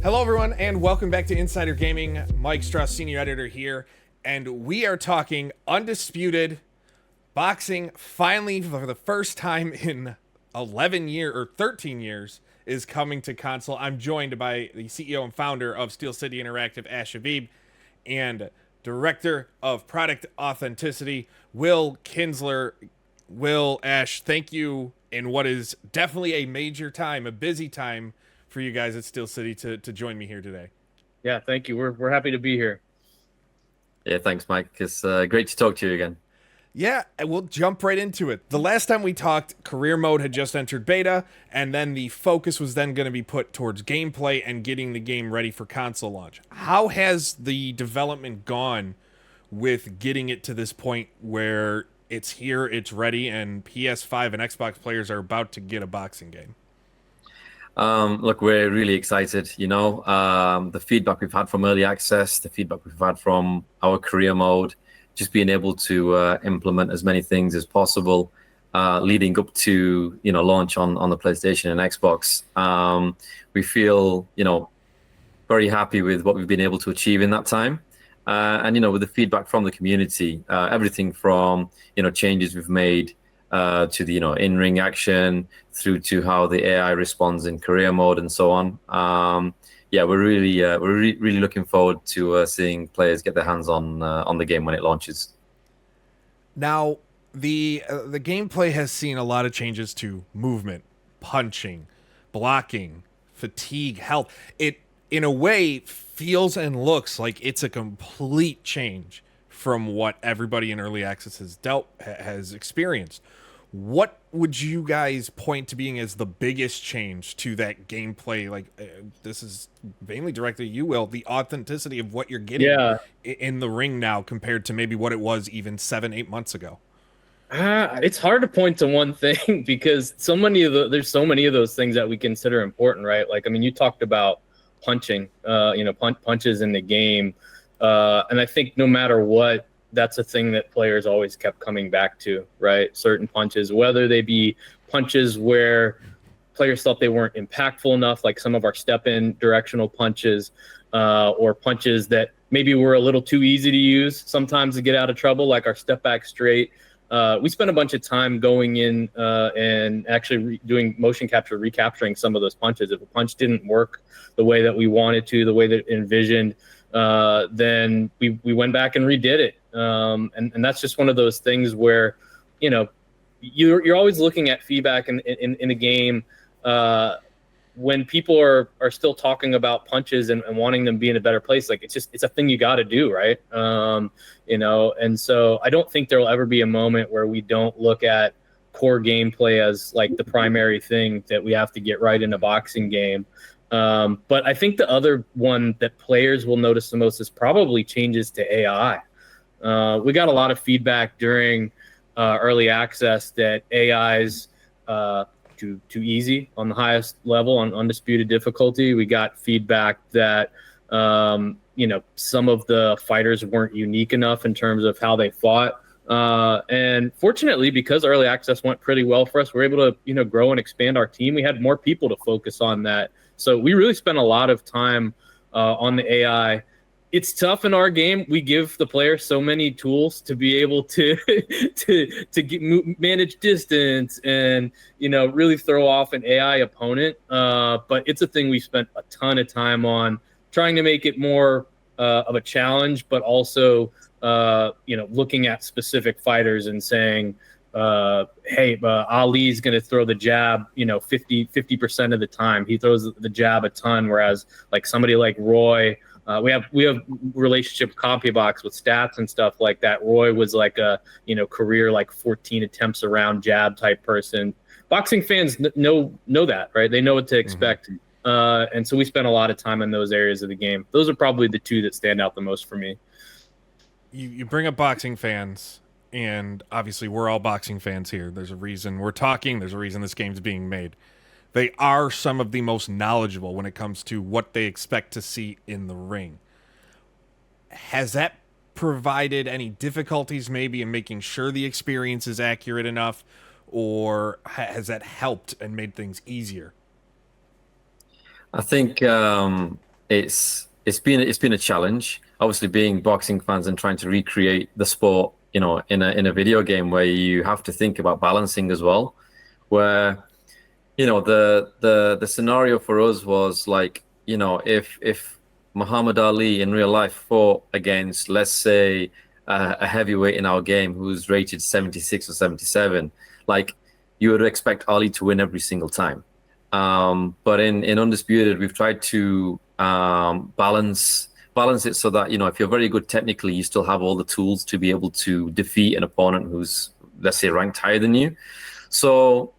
Hello, everyone, and welcome back to Insider Gaming. Mike Strauss, Senior Editor here, and we are talking Undisputed Boxing. Finally, for the first time in 11 years or 13 years, is coming to console. I'm joined by the CEO and founder of Steel City Interactive, Habib, and Director of Product Authenticity, Will Kinsler. Will, Ash, thank you in what is definitely a major time, a busy time for you guys at Steel City to join me here today. Yeah, thank you. We're happy to be here. Yeah, thanks, Mike. It's great to talk to you again. Yeah, and we'll jump right into it. The last time we talked, career mode had just entered beta, and then the focus was then going to be put towards gameplay and getting the game ready for console launch. How has the development gone with getting it to this point where it's here, it's ready, and PS5 and Xbox players are about to get a boxing game? Look, we're really excited. The feedback we've had from early access, the feedback we've had from our career mode, just being able to implement as many things as possible, leading up to launch on the PlayStation and Xbox. We feel very happy with what we've been able to achieve in that time, and with the feedback from the community, everything from changes we've made to the in-ring action through to how the AI responds in career mode and so on. We're really looking forward to seeing players get their hands on the game when it launches. Now, the gameplay has seen a lot of changes to movement, punching, blocking, fatigue, health. It, in a way, feels and looks like it's a complete change from what everybody in early access has experienced. What would you guys point to being as the biggest change to that gameplay? This is mainly directed at you, Will, the authenticity of what you're getting in the ring now compared to maybe what it was even 7-8 months ago. It's hard to point to one thing because there's so many of those things that we consider important, right? Like, I mean, you talked about punching, punches in the game. And I think no matter what, that's a thing that players always kept coming back to, right? Certain punches, whether they be punches where players thought they weren't impactful enough, like some of our step-in directional punches, or punches that maybe were a little too easy to use sometimes to get out of trouble, like our step back straight. We spent a bunch of time going in and actually doing motion capture, recapturing some of those punches. If a punch didn't work the way that we wanted to, the way that it envisioned, then we went back and redid it. And that's just one of those things where, you're always looking at feedback in the game. When people are still talking about punches and wanting them to be in a better place, like it's a thing you got to do, right? And so I don't think there will ever be a moment where we don't look at core gameplay as like the primary thing that we have to get right in a boxing game. But I think the other one that players will notice the most is probably changes to AI. We got a lot of feedback during early access that AI's too easy on the highest level on undisputed difficulty. We got feedback that some of the fighters weren't unique enough in terms of how they fought. And fortunately, because early access went pretty well for us, we were able to grow and expand our team. We had more people to focus on that. So we really spent a lot of time on the AI. It's tough in our game. We give the player so many tools to be able to manage distance and really throw off an AI opponent. But it's a thing we spent a ton of time on, trying to make it more of a challenge, but also looking at specific fighters and saying, hey, Ali's going to throw the jab 50% of the time. He throws the jab a ton, whereas like somebody like Roy. We have relationship with CompuBox with stats and stuff like that. Roy was like a career like 14 attempts around jab type person. Boxing fans know that, right? They know what to expect. Mm-hmm. And so we spent a lot of time in those areas of the game. Those are probably the two that stand out the most for me. You bring up boxing fans, and obviously we're all boxing fans here. There's a reason we're talking. There's a reason this game's being made. They are some of the most knowledgeable when it comes to what they expect to see in the ring. Has that provided any difficulties maybe in making sure the experience is accurate enough, or has that helped and made things easier? I think it's been a challenge. Obviously, being boxing fans and trying to recreate the sport, in a video game where you have to think about balancing as well. Where the scenario for us was like, if Muhammad Ali in real life fought against, let's say, a heavyweight in our game who's rated 76 or 77, like you would expect Ali to win every single time. But in Undisputed, we've tried to balance it so that, if you're very good technically, you still have all the tools to be able to defeat an opponent who's, let's say, ranked higher than you. So,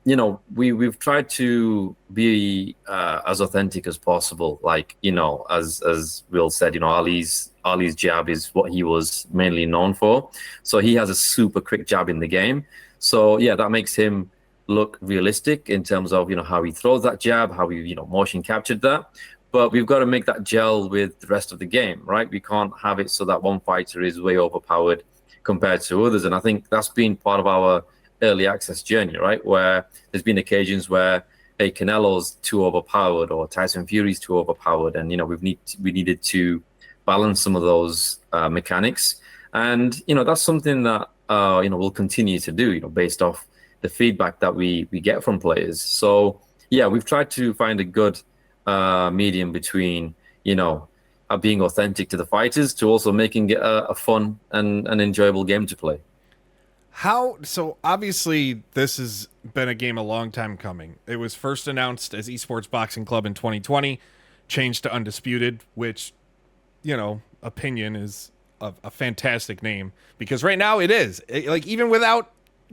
we've tried to be as authentic as possible. Like, as Will said, Ali's jab is what he was mainly known for. So he has a super quick jab in the game. So yeah, that makes him look realistic in terms of, how he throws that jab, how he, motion captured that. But we've got to make that gel with the rest of the game, right? We can't have it so that one fighter is way overpowered compared to others. And I think that's been part of our early access journey, right? Where there's been occasions where, hey, Canelo's too overpowered or Tyson Fury's too overpowered. And, we needed to balance some of those mechanics. And, that's something that, we'll continue to do, based off the feedback that we get from players. So, yeah, we've tried to find a good medium between, being authentic to the fighters to also making it a fun and an enjoyable game to play. So obviously this has been a game a long time coming. It was first announced as Esports Boxing Club in 2020, changed to Undisputed, which, opinion is a fantastic name, because right now it is. Even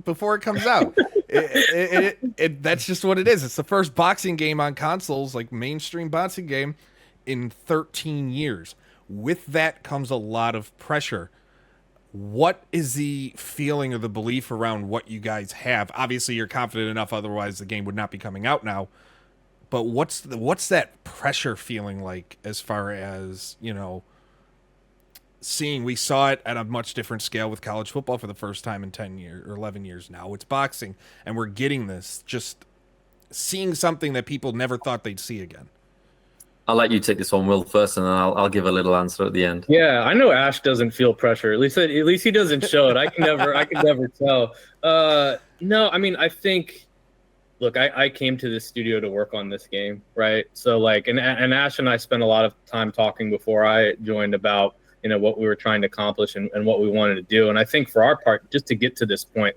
before it comes out, that's just what it is. It's the first boxing game on consoles, like mainstream boxing game, in 13 years. With that comes a lot of pressure. What is the feeling or the belief around what you guys have? Obviously, you're confident enough, otherwise the game would not be coming out now. But what's that pressure feeling like, as far as, seeing? We saw it at a much different scale with college football for the first time in 10 years or 11 years now. It's boxing, and we're getting this, just seeing something that people never thought they'd see again. I'll let you take this one, Will, first, and then I'll give a little answer at the end. Yeah, I know Ash doesn't feel pressure. At least he doesn't show it. I can never tell. No, I mean, I think, look, I came to this studio to work on this game, right? So and Ash and I spent a lot of time talking before I joined about, what we were trying to accomplish and what we wanted to do. And I think for our part, just to get to this point,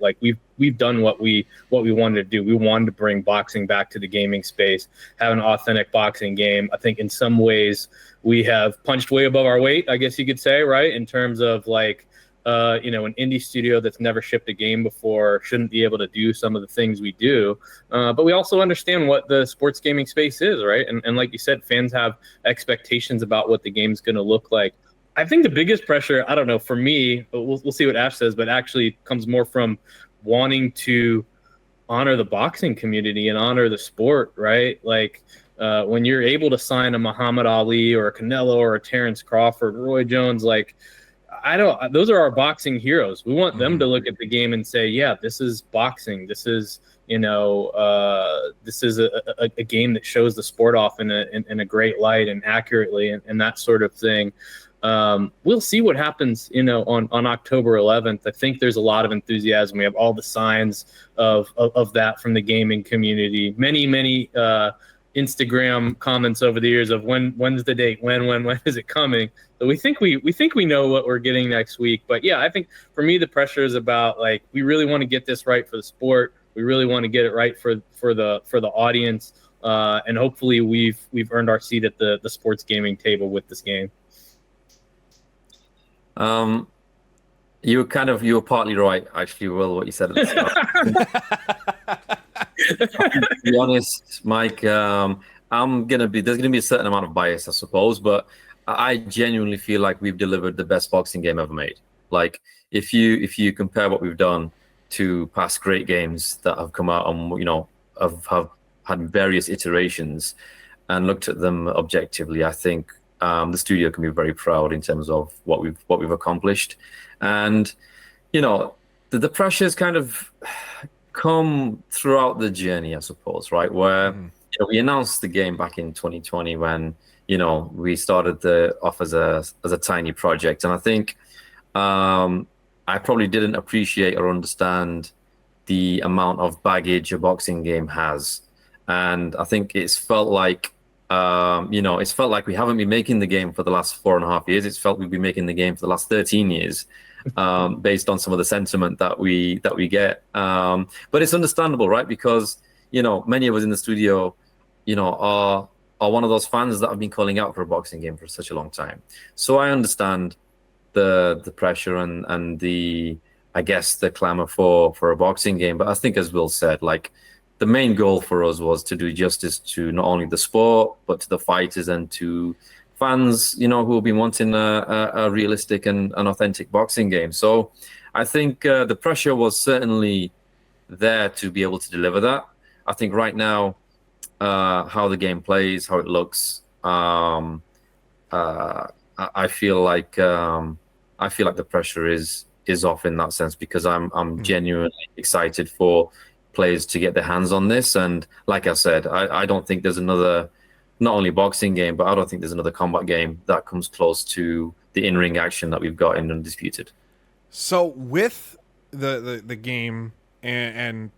we've done what we wanted to do. We wanted to bring boxing back to the gaming space, have an authentic boxing game. I think in some ways we have punched way above our weight, I guess you could say, right? In terms of an indie studio that's never shipped a game before shouldn't be able to do some of the things we do. But we also understand what the sports gaming space is, right? And like you said, fans have expectations about what the game's going to look like. I think the biggest pressure, I don't know, for me, we'll see what Ash says, but actually comes more from wanting to honor the boxing community and honor the sport, right? When you're able to sign a Muhammad Ali or a Canelo or a Terrence Crawford, Roy Jones, those are our boxing heroes. We want them to look at the game and say, yeah, this is boxing. This is, this is a game that shows the sport off in a great light and accurately and that sort of thing. We'll see what happens, on October 11th. I think there's a lot of enthusiasm. We have all the signs of that from the gaming community. Many Instagram comments over the years of when's the date? When is it coming? So we think we know what we're getting next week. But yeah, I think for me the pressure is about we really want to get this right for the sport. We really want to get it right for the audience. And hopefully we've earned our seat at the sports gaming table with this game. You were partly right, actually, Will, what you said at the start. To be honest, Mike, there's gonna be a certain amount of bias, I suppose, but I genuinely feel like we've delivered the best boxing game ever made. If you compare what we've done to past great games that have come out and have had various iterations and looked at them objectively, I think the studio can be very proud in terms of what we've accomplished. And the pressures kind of come throughout the journey, I suppose, right? Where we announced the game back in 2020 when we started off as a tiny project, and I think I probably didn't appreciate or understand the amount of baggage a boxing game has, and I think it's felt like we haven't been making the game for the last 4.5 years. It's felt we've been making the game for the last 13 years, based on some of the sentiment that we get. But it's understandable, right? Because many of us in the studio, are one of those fans that have been calling out for a boxing game for such a long time. So I understand the pressure and the, I guess, the clamor for a boxing game. But I think, as Will said, like, the main goal for us was to do justice to not only the sport, but to the fighters and to fans, who have been wanting a realistic and an authentic boxing game. So I think the pressure was certainly there to be able to deliver that. I think right now, how the game plays, how it looks, I feel like the pressure is off in that sense, because I'm genuinely excited for players to get their hands on this. And like I said, I don't think there's another, not only boxing game, but I don't think there's another combat game that comes close to the in-ring action that we've got in Undisputed. So with the game and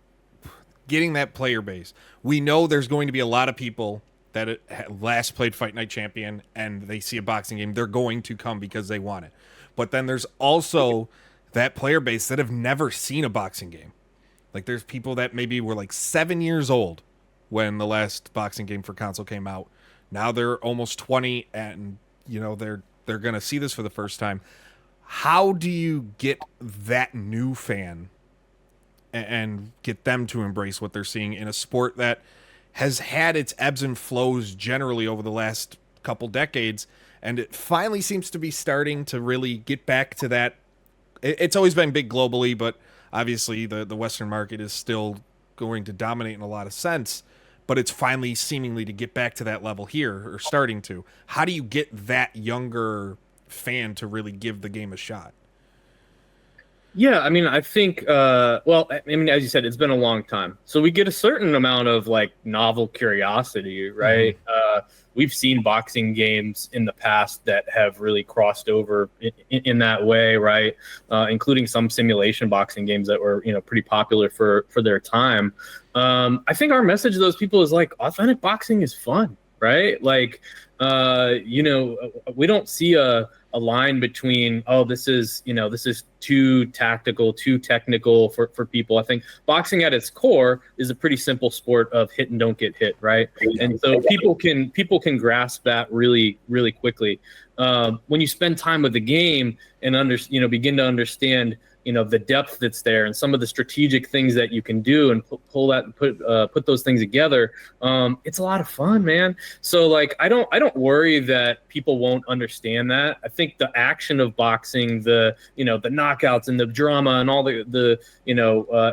getting that player base, we know there's going to be a lot of people that last played Fight Night Champion and they see a boxing game. They're going to come because they want it. But then there's also that player base that have never seen a boxing game. Like, there's people that maybe were like 7 years old when the last boxing game for console came out. Now they're almost 20, and they're going to see this for the first time. How do you get that new fan and get them to embrace what they're seeing in a sport that has had its ebbs and flows generally over the last couple decades, and it finally seems to be starting to really get back to that? It's always been big globally, but obviously the Western market is still going to dominate in a lot of sense, but it's finally seemingly to get back to that level here, or starting to. How do you get that younger fan to really give the game a shot? Yeah, I mean, I think, as you said, it's been a long time. So we get a certain amount of, like, novel curiosity, right? We've seen boxing games in the past that have really crossed over in that way, right? Including some simulation boxing games that were, pretty popular for their time. I think our message to those people is, like, authentic boxing is fun, right? Like, we don't see a line between, this is too tactical, too technical for people. I think boxing at its core is a pretty simple sport of hit and don't get hit, right? And so people can grasp that really, really quickly. When you spend time with the game and begin to understand the depth that's there and some of the strategic things that you can do and put those things together, it's a lot of fun, man. So, like, I don't worry that people won't understand that. I think the action of boxing, the knockouts and the drama and all the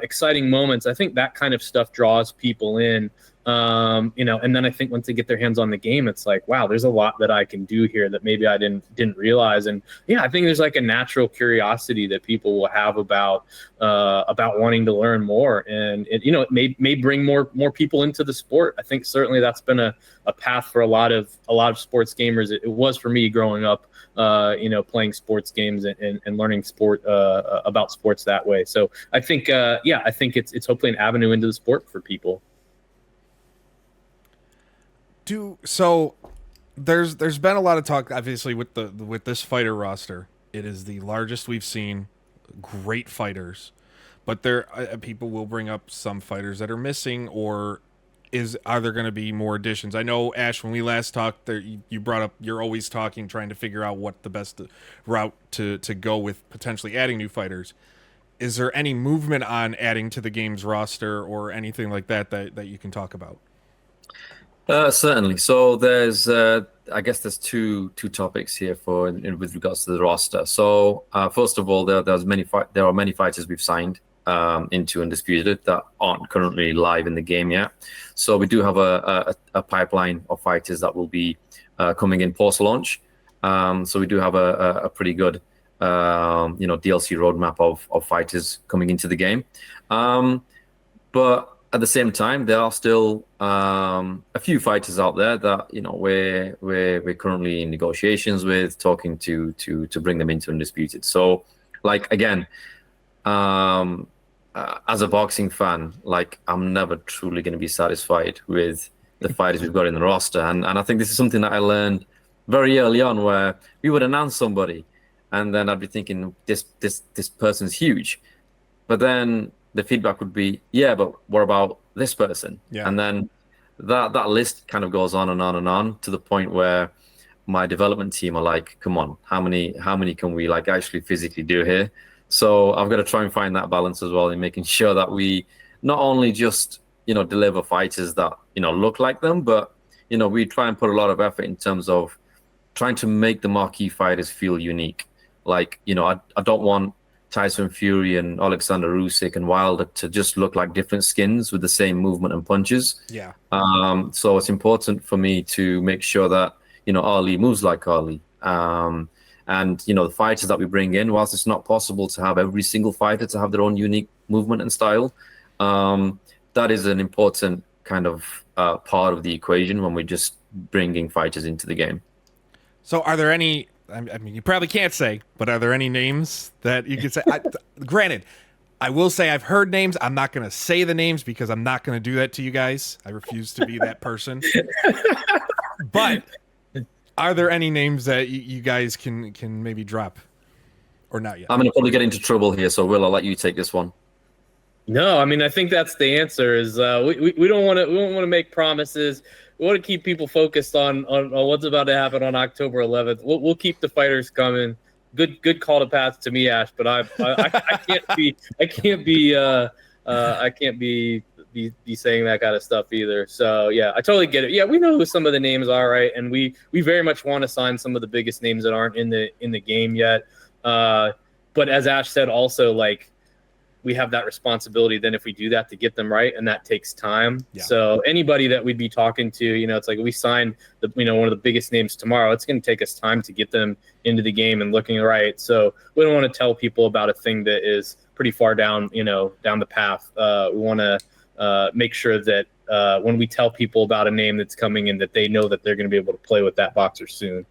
exciting moments, I think that kind of stuff draws people in. And then I think once they get their hands on the game, it's like, wow, there's a lot that I can do here that maybe I didn't realize. And yeah, I think there's like a natural curiosity that people will have about wanting to learn more, and it may bring more people into the sport. I think certainly that's been a path for a lot of sports gamers. It was for me growing up, playing sports games and learning about sports that way. So I think it's hopefully an avenue into the sport for people. So there's been a lot of talk, obviously, with this fighter roster. It is the largest we've seen. Great fighters, but people will bring up some fighters that are missing, or are there going to be more additions? I know, Ash, when we last talked, you brought up you're always trying to figure out what the best route to go with potentially adding new fighters. Is there any movement on adding to the game's roster or anything like that you can talk about? Certainly. So there's, I guess there's two topics here with regards to the roster. So first of all, there are many fighters we've signed into Undisputed that aren't currently live in the game yet. So we do have a pipeline of fighters that will be coming in post launch. So we do have a pretty good DLC roadmap of fighters coming into the game. But at the same time, there are still a few fighters out there that we're currently in negotiations with, talking to bring them into Undisputed. So, like again, as a boxing fan, like I'm never truly going to be satisfied with the fighters we've got in the roster, and I think this is something that I learned very early on, where we would announce somebody, and then I'd be thinking this person's huge, but then the feedback would be, yeah, but what about this person? Yeah. And then that list kind of goes on and on and on, to the point where my development team are like, come on, how many can we like actually physically do here? So I've got to try and find that balance as well, in making sure that we not only just deliver fighters that look like them, but we try and put a lot of effort in terms of trying to make the marquee fighters feel unique. Like, I don't want Tyson Fury and Alexander Usyk and Wilder to just look like different skins with the same movement and punches. Yeah. So it's important for me to make sure that Ali moves like Ali. And the fighters that we bring in, whilst it's not possible to have every single fighter to have their own unique movement and style, that is an important kind of part of the equation when we're just bringing fighters into the game. So are there any, I mean, you probably can't say, but are there any names that you could say? Granted, I will say I've heard names. I'm not going to say the names because I'm not going to do that to you guys. I refuse to be that person. But are there any names that you guys can maybe drop, or not yet? I'm going to probably get into trouble here, so Will, I'll let you take this one. No, I mean, I think that's the answer. Is we don't want to make promises. We want to keep people focused on what's about to happen on October 11th. We'll keep the fighters coming. Good call to pass to me, Ash. But I can't be saying that kind of stuff either. So yeah, I totally get it. Yeah, we know who some of the names are, right? And we very much want to sign some of the biggest names that aren't in the game yet. But as Ash said, also, like, we have that responsibility then if we do that to get them right, and that takes time. Yeah. So anybody that we'd be talking to, it's like we signed one of the biggest names tomorrow. It's going to take us time to get them into the game and looking right. So we don't want to tell people about a thing that is pretty far down the path. We want to make sure that when we tell people about a name that's coming in, that they know that they're going to be able to play with that boxer soon.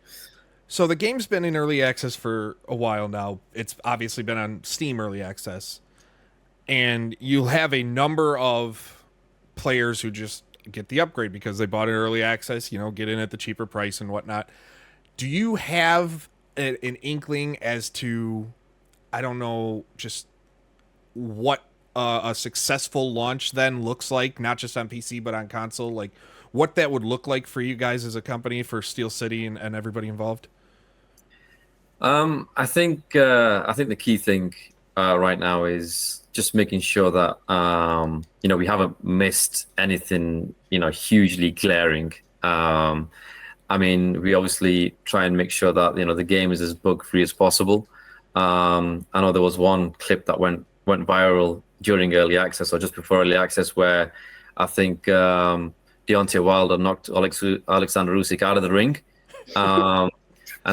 So the game's been in early access for a while now. It's obviously been on Steam early access. And you'll have a number of players who just get the upgrade because they bought it early access, get in at the cheaper price and whatnot. Do you have an inkling as to, I don't know, just what a successful launch then looks like, not just on PC, but on console? Like what that would look like for you guys as a company, for Steel City and everybody involved? I think the key thing right now is just making sure that we haven't missed anything hugely glaring. I mean, we obviously try and make sure that the game is as bug free as possible. I know there was one clip that went viral during early access or just before early access where I think Deontay Wilder knocked Alexander Usyk out of the ring. And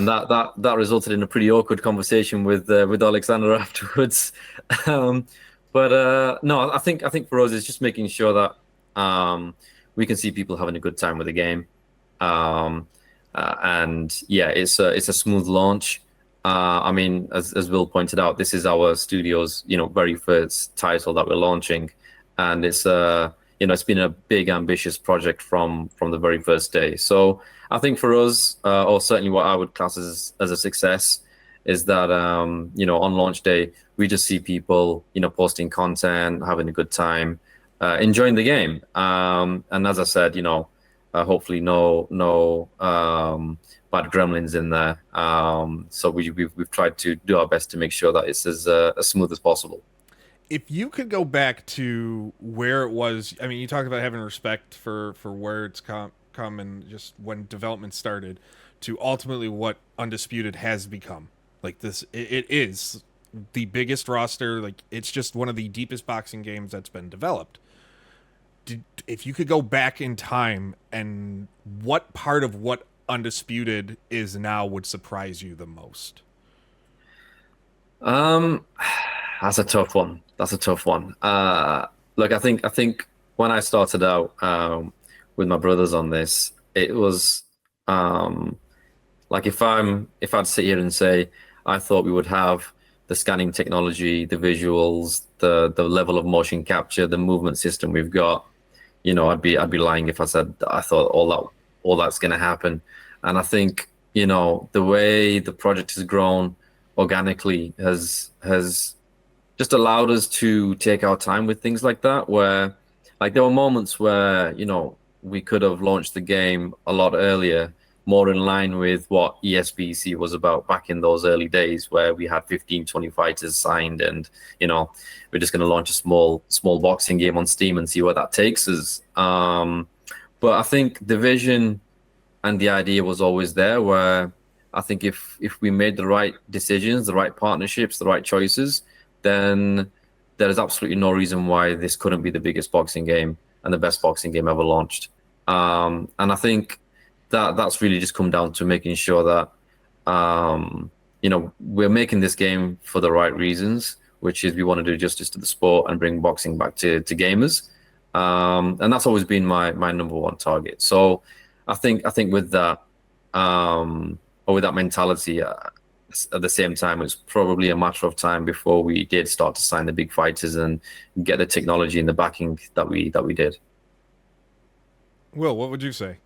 that resulted in a pretty awkward conversation with Alexander afterwards. But no, I think for us it's just making sure that we can see people having a good time with the game, and yeah, it's a smooth launch. I mean, as Will pointed out, this is our studio's very first title that we're launching, and it's it's been a big ambitious project from the very first day. So I think for us, or certainly what I would class as a success, is that on launch day we just see people posting content, having a good time, enjoying the game, and as I said, hopefully no bad gremlins in there. So we've tried to do our best to make sure that it's as smooth as possible. If you could go back to where it was, I mean, you talked about having respect for where it's come and just when development started to ultimately what Undisputed has become. Like this, it is the biggest roster. Like it's just one of the deepest boxing games that's been developed. If you could go back in time, and what part of what Undisputed is now would surprise you the most? That's a tough one. Look, I think when I started out with my brothers on this, it was like if I'd sit here and say I thought we would have the scanning technology, the visuals, the level of motion capture, the movement system we've got, I'd be lying if I said I thought all that's going to happen. And I think the way the project has grown organically has just allowed us to take our time with things like that, where like there were moments where we could have launched the game a lot earlier, more in line with what ESBC was about back in those early days, where we had 15, 20 fighters signed, and we're just going to launch a small boxing game on Steam and see where that takes us. But I think the vision and the idea was always there, where I think if we made the right decisions, the right partnerships, the right choices, then there is absolutely no reason why this couldn't be the biggest boxing game and the best boxing game ever launched. And I think that's really just come down to making sure that we're making this game for the right reasons, which is we want to do justice to the sport and bring boxing back to gamers. And that's always been my number one target. So I think with that or with that mentality, at the same time, it's probably a matter of time before we did start to sign the big fighters and get the technology and the backing that we did. Will, what would you say?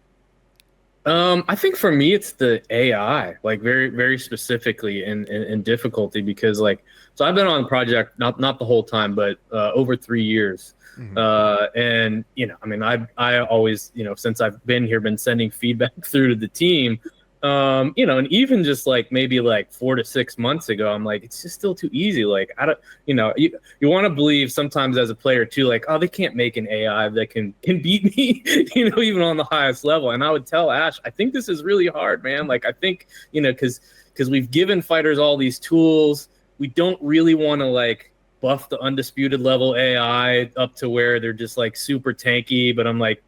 I think for me, it's the AI, like very, very specifically in difficulty, because so I've been on the project, not the whole time, but over 3 years. Mm-hmm. And, I mean, I always, since I've been here, been sending feedback through to the team, and even just maybe 4 to 6 months ago, I'm like, it's just still too easy. Like, I don't, you want to believe sometimes as a player too, oh, they can't make an AI that can beat me, even on the highest level. And I would tell Ash, I think this is really hard, man. I think, because we've given fighters all these tools, we don't really want to buff the undisputed level AI up to where they're just super tanky. But I'm like,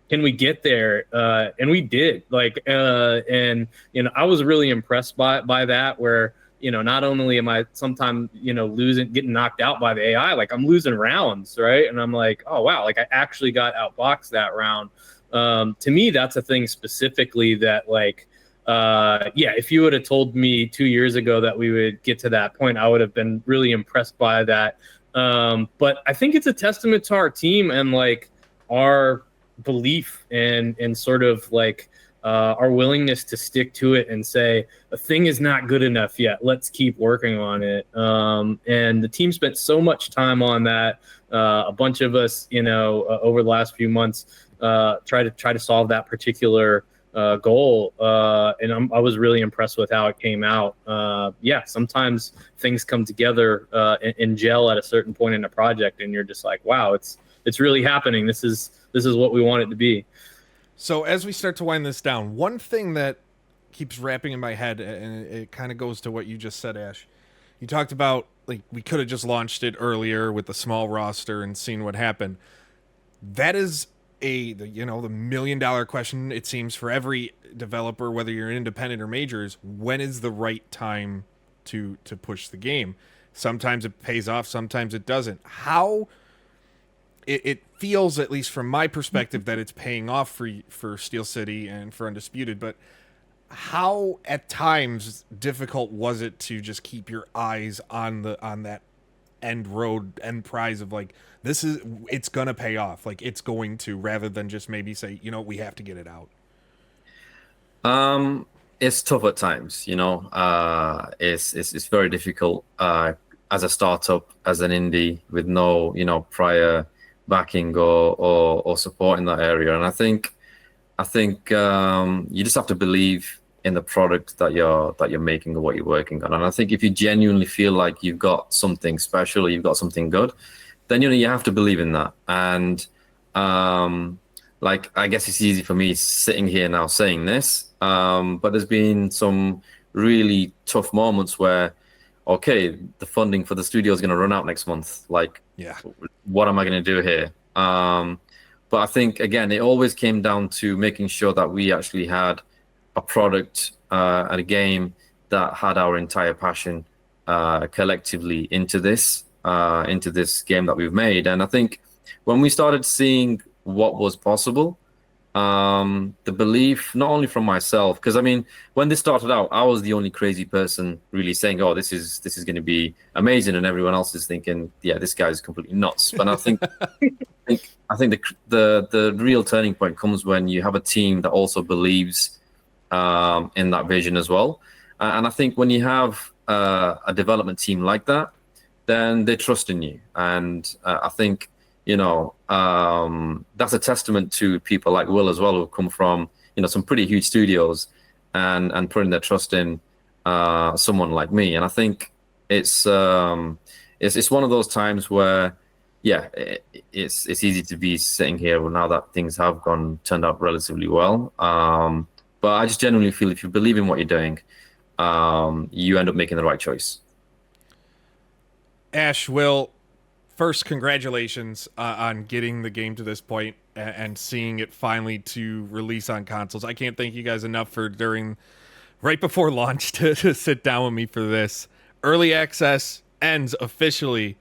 can we get there? And we did. And I was really impressed by that. Where not only am I sometimes getting knocked out by the AI, I'm losing rounds, right? And I'm like, oh wow, I actually got outboxed that round. To me, that's a thing specifically that if you would have told me 2 years ago that we would get to that point, I would have been really impressed by that. But I think it's a testament to our team and our belief and sort of our willingness to stick to it and say a thing is not good enough yet, let's keep working on it. And the team spent so much time on that. A bunch of us over the last few months try to solve that particular goal, and I was really impressed with how it came out. Sometimes things come together and gel at a certain point in a project, and you're just like, wow, it's really happening. This is what we want it to be. So as we start to wind this down, one thing that keeps wrapping in my head, and it kind of goes to what you just said, Ash. You talked about we could have just launched it earlier with a small roster and seen what happened. That is the $1 million question, it seems, for every developer, whether you're independent or majors. When is the right time to push the game? Sometimes it pays off, sometimes it doesn't. How it feels, at least from my perspective, that it's paying off for Steel City and for Undisputed, but how at times difficult was it to just keep your eyes on that end prize of it's gonna pay off, it's going to, rather than just maybe say, we have to get it out? It's tough at times, it's very difficult as a startup, as an indie with no prior backing or support in that area. And I think you just have to believe in the product that you're making or what you're working on. And I think if you genuinely feel like you've got something special or you've got something good, then you have to believe in that. And I guess it's easy for me sitting here now saying this, but there's been some really tough moments where, okay, the funding for the studio is going to run out next month. What am I going to do here? But I think, again, it always came down to making sure that we actually had a product and a game that had our entire passion collectively into this game that we've made. And I think when we started seeing what was possible, the belief, not only from myself, because I mean, when this started out, I was the only crazy person really saying, "Oh, this is going to be amazing," and everyone else is thinking, "Yeah, this guy's completely nuts." But I think, I think the real turning point comes when you have a team that also believes in that vision as well. And I think when you have a development team like that, then they trust in you, and I think, that's a testament to people like Will as well, who come from, some pretty huge studios and putting their trust in someone like me. And I think it's one of those times where, yeah, it's easy to be sitting here now that things have turned out relatively well. But I just genuinely feel if you believe in what you're doing, you end up making the right choice. Ash, Will, first, congratulations on getting the game to this point and seeing it finally to release on consoles. I can't thank you guys enough for right before launch to sit down with me for this. Early access ends officially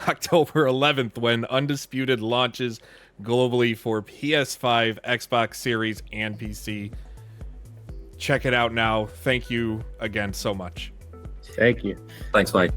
October 11th when Undisputed launches globally for PS5, Xbox Series, and PC. Check it out now. Thank you again so much. Thank you. Thanks, Mike.